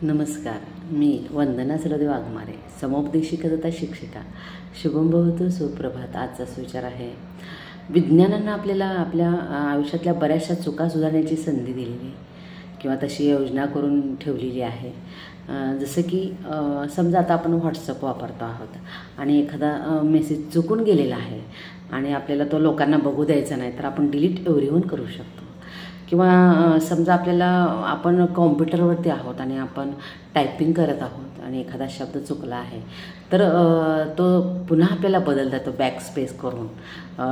नमस्कार, मी वंदना सलदेव वाघमारे, समोपदेशिका तथा शिक्षिका. शुभम भवतु, सुप्रभात. आजचा विचार आहे, विज्ञानानं आपल्याला आपल्या आयुष्यातल्या बऱ्याचशा चुका सुधारण्याची संधी दिलेली किंवा तशी योजना करून ठेवलेली आहे. जसं की समजा आता आपण व्हॉट्सअप वापरतो आहोत आणि एखादा मेसेज चुकून गेलेला आहे आणि आपल्याला तो लोकांना बघू द्यायचा नाही, तर आपण डिलीट एव्हरीवन करू शकतो. किंवा समजा आपल्याला आपण कॉम्प्युटरवरती आहोत आणि आपण टायपिंग करत आहोत आणि एखादा शब्द चुकला आहे, तर तो पुन्हा आपल्याला बदलता येतो बॅक स्पेस करून.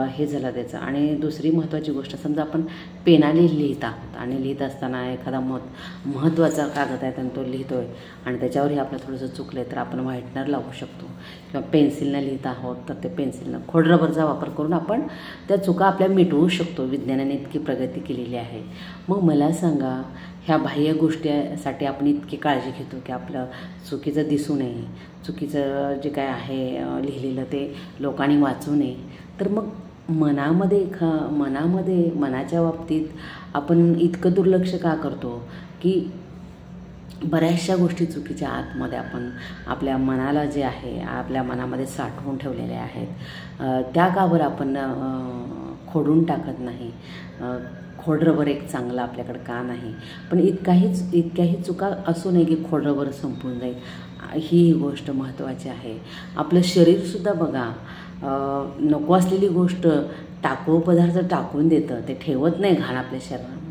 हे झालं त्याचं. आणि दुसरी महत्त्वाची गोष्ट, समजा आपण पेनाने लिहित आहोत आणि लिहित असताना एखादा महत्त्वाचा कागद आहे आणि तो लिहितो आहे आणि त्याच्यावरही आपलं थोडंसं चुकलं आहे, तर आपण व्हाईटनर लावू शकतो. किंवा पेन्सिलनं लिहित आहोत तर ते पेन्सिलनं खोडरबरचा वापर करून आपण त्या चुका आपल्या मिटवू शकतो. विज्ञानाने इतकी प्रगती केलेली आहे. मग मला सांगा, ह्या बाह्य गोष्टीसाठी आपण इतकी काळजी घेतो की आपलं चुकीचं दिसू नये, चुकीचं जे काय आहे लिहिलेलं ते लोकांनी वाचू नये. तर मग मनाच्या बाबतीत आपण इतकं दुर्लक्ष का करतो की बऱ्याचशा गोष्टी चुकीच्या आतमध्ये आपण आपल्या मनाला जे आहे आपल्या मनामध्ये साठवून ठेवलेले आहेत, त्या का बरं आपण खोडून टाकत नाही? खोडरबर एक चांगलं आपल्याकडं का नाही? पण इतक्याही चुका असू नये की खोडरबर संपून जाईल. ही गोष्ट महत्त्वाची आहे. आपलं शरीरसुद्धा बघा, नको असलेली गोष्ट टाकू पदार्थ टाकून देतं, ते ठेवत नाही घाण आपल्या शरीरामध्ये.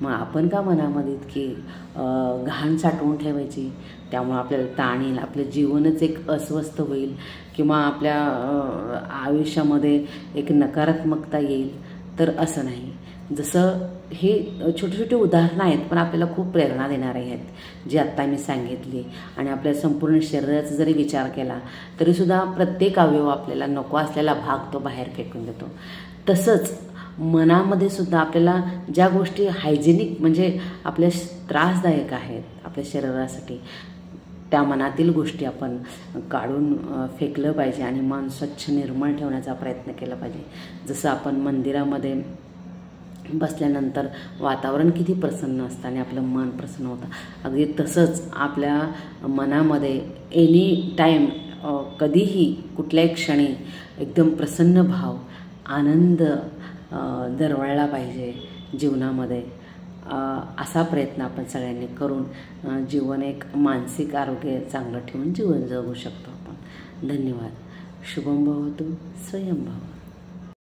मग आपण का मनामध्ये इतकी घाण साठवून ठेवायची? त्यामुळे आपल्याला ताण येईल, आपलं जीवनच एक अस्वस्थ होईल किंवा आपल्या आयुष्यामध्ये एक नकारात्मकता येईल. तर असं नाही. जसं हे छोटे छोटे उदाहरणं आहेत, पण आपल्याला खूप प्रेरणा देणारे आहेत, जी आत्ता मी सांगितली. आणि आपल्या संपूर्ण शरीराचा जरी विचार केला तरीसुद्धा प्रत्येक अवयव आपल्याला नको असलेला भाग तो बाहेर फेकून देतो. तसंच मनामध्ये सुद्धा आपल्याला ज्या गोष्टी हायजेनिक म्हणजे आपल्या त्रासदायक आहेत आपल्या शरीरासाठी, त्या मनातील गोष्टी आपण काढून फेकलं पाहिजे आणि मन स्वच्छ निर्मळ ठेवण्याचा प्रयत्न केला पाहिजे. जसं आपण मंदिरामध्ये बसल्यानंतर वातावरण किती प्रसन्न असतं आणि आपलं मन प्रसन्न होतं, अगदी तसंच आपल्या मनामध्ये एनी टाईम कधीही कुठल्याही क्षणी एकदम प्रसन्न भाव, आनंद दरवळला पाहिजे जीवनामध्ये. असा प्रयत्न आपण सगळ्यांनी करून जीवन एक मानसिक आरोग्य चांगलं ठेवून जीवन जगू शकतो आपण. धन्यवाद. शुभम भवतु, स्वयं भव.